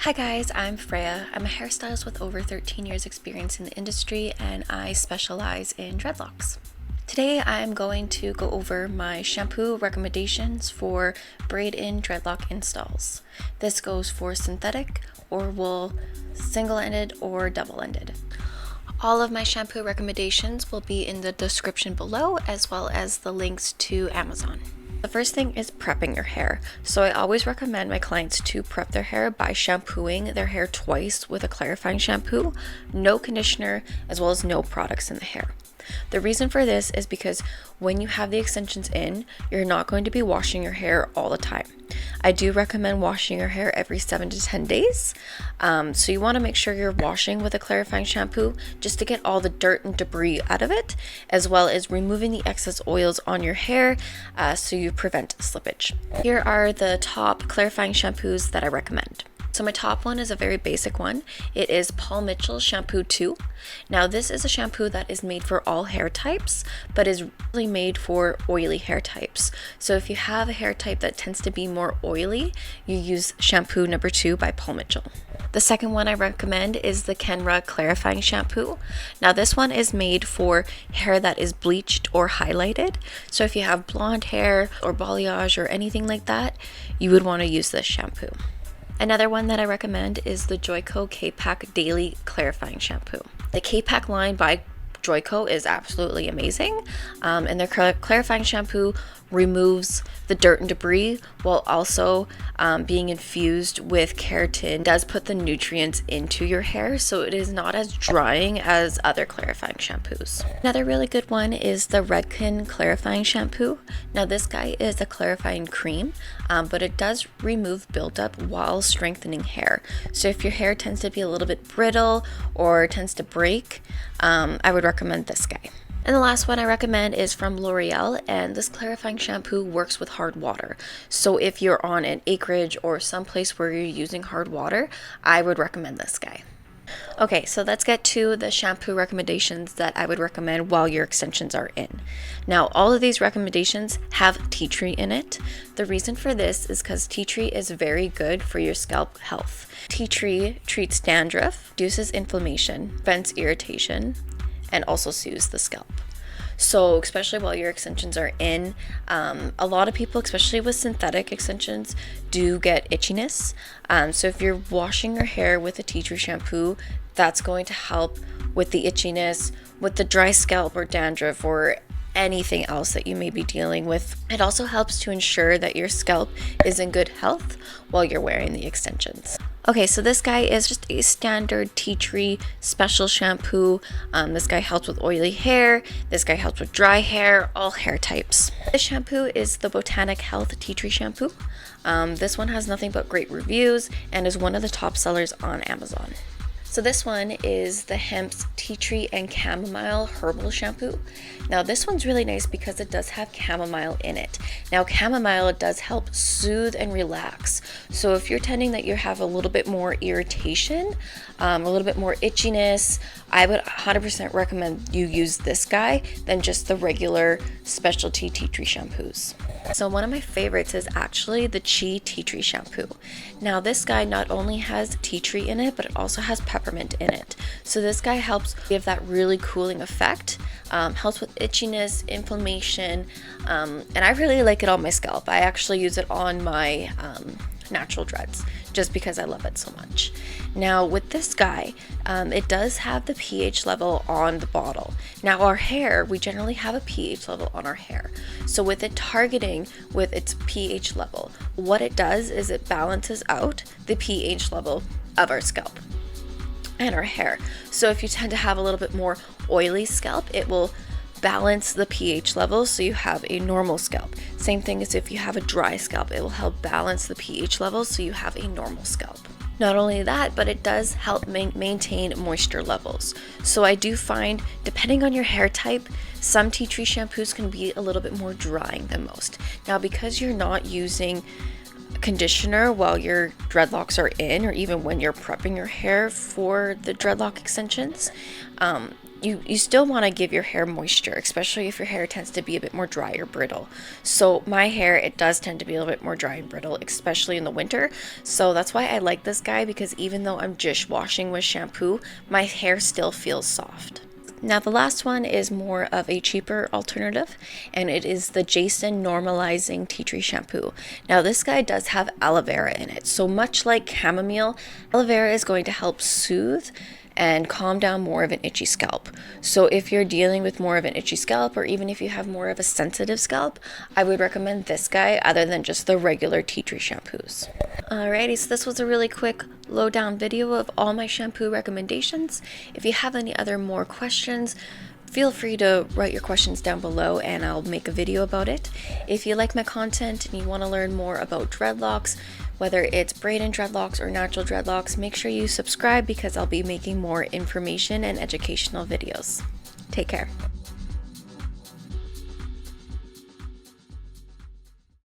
Hi guys, I'm Freya. I'm a hairstylist with over 13 years experience in the industry and I specialize in dreadlocks. Today I'm going to go over my shampoo recommendations for braid-in dreadlock installs. This goes for synthetic or wool, single-ended or double-ended. All of my shampoo recommendations will be in the description below as well as the links to Amazon. The first thing is prepping your hair. So I always recommend my clients to prep their hair by shampooing their hair twice with a clarifying shampoo, no conditioner, as well as no products in the hair. The reason for this is because when you have the extensions in, you're not going to be washing your hair all the time. I do recommend washing your hair every 7 to 10 days. So you want to make sure you're washing with a clarifying shampoo just to get all the dirt and debris out of it, as well as removing the excess oils on your hair so you prevent slippage. Here are the top clarifying shampoos that I recommend. So my top one is a very basic one. It is Paul Mitchell Shampoo 2. Now this is a shampoo that is made for all hair types, but is really made for oily hair types. So if you have a hair type that tends to be more oily, you use shampoo number 2 by Paul Mitchell. The second one I recommend is the Kenra Clarifying Shampoo. Now this one is made for hair that is bleached or highlighted. So if you have blonde hair or balayage or anything like that, you would want to use this shampoo. Another one that I recommend is the Joico K-Pack Daily Clarifying Shampoo. The K-Pack line by Joico is absolutely amazing, and their clarifying shampoo removes the dirt and debris while also being infused with keratin. It does put the nutrients into your hair, so it is not as drying as other clarifying shampoos. Another really good one is the Redken Clarifying Shampoo. Now this guy is a clarifying cream, but it does remove buildup while strengthening hair. So if your hair tends to be a little bit brittle or tends to break, I would recommend this guy. And the last one I recommend is from L'Oreal, and this clarifying shampoo works with hard water. So if you're on an acreage or someplace where you're using hard water, I would recommend this guy. Okay, so let's get to the shampoo recommendations that I would recommend while your extensions are in. Now, all of these recommendations have tea tree in it. The reason for this is because tea tree is very good for your scalp health. Tea tree treats dandruff, reduces inflammation, prevents irritation, and also soothes the scalp. So especially while your extensions are in, a lot of people, especially with synthetic extensions, do get itchiness. So if you're washing your hair with a tea tree shampoo, that's going to help with the itchiness, with the dry scalp or dandruff or anything else that you may be dealing with. It also helps to ensure that your scalp is in good health while you're wearing the extensions. Okay, so this guy is just a standard tea tree special shampoo. This guy helps with oily hair. This guy helps with dry hair, all hair types. This shampoo is the Botanic Health Tea Tree Shampoo. This one has nothing but great reviews and is one of the top sellers on Amazon. So this one is the Hemp's Tea Tree and Chamomile Herbal Shampoo. Now this one's really nice because it does have chamomile in it. Now chamomile does help soothe and relax. So if you're tending that you have a little bit more irritation, a little bit more itchiness, I would 100% recommend you use this guy than just the regular specialty tea tree shampoos. So one of my favorites is actually the Chi Tea Tree Shampoo. Now this guy not only has tea tree in it, but it also has peppermint in it. So this guy helps give that really cooling effect, helps with itchiness, inflammation, and I really like it on my scalp. I actually use it on my natural dreads just because I love it so much. Now with this guy, it does have the pH level on the bottle. Now our hair, we generally have a pH level on our hair. So with it targeting with its pH level, what it does is it balances out the pH level of our scalp and our hair. So if you tend to have a little bit more oily scalp, it will balance the pH level so you have a normal scalp. Same thing as if you have a dry scalp, it will help balance the pH level so you have a normal scalp. Not only that, but it does help maintain moisture levels. So I do find, depending on your hair type, some tea tree shampoos can be a little bit more drying than most. Now because you're not using conditioner while your dreadlocks are in, or even when you're prepping your hair for the dreadlock extensions, you still want to give your hair moisture, especially if your hair tends to be a bit more dry or brittle. So my hair, it does tend to be a little bit more dry and brittle, especially in the winter. So that's why I like this guy, because even though I'm dishwashing with shampoo, my hair still feels soft. Now the last one is more of a cheaper alternative, and it is the Jason Normalizing Tea Tree Shampoo. Now this guy does have aloe vera in it, so much like chamomile, aloe vera is going to help soothe and calm down more of an itchy scalp. So if you're dealing with more of an itchy scalp, or even if you have more of a sensitive scalp, I would recommend this guy other than just the regular tea tree shampoos. Alrighty, so this was a really quick lowdown video of all my shampoo recommendations. If you have any other more questions, feel free to write your questions down below and I'll make a video about it. If you like my content and you want to learn more about dreadlocks, whether it's braid-in dreadlocks or natural dreadlocks, make sure you subscribe because I'll be making more information and educational videos. Take care.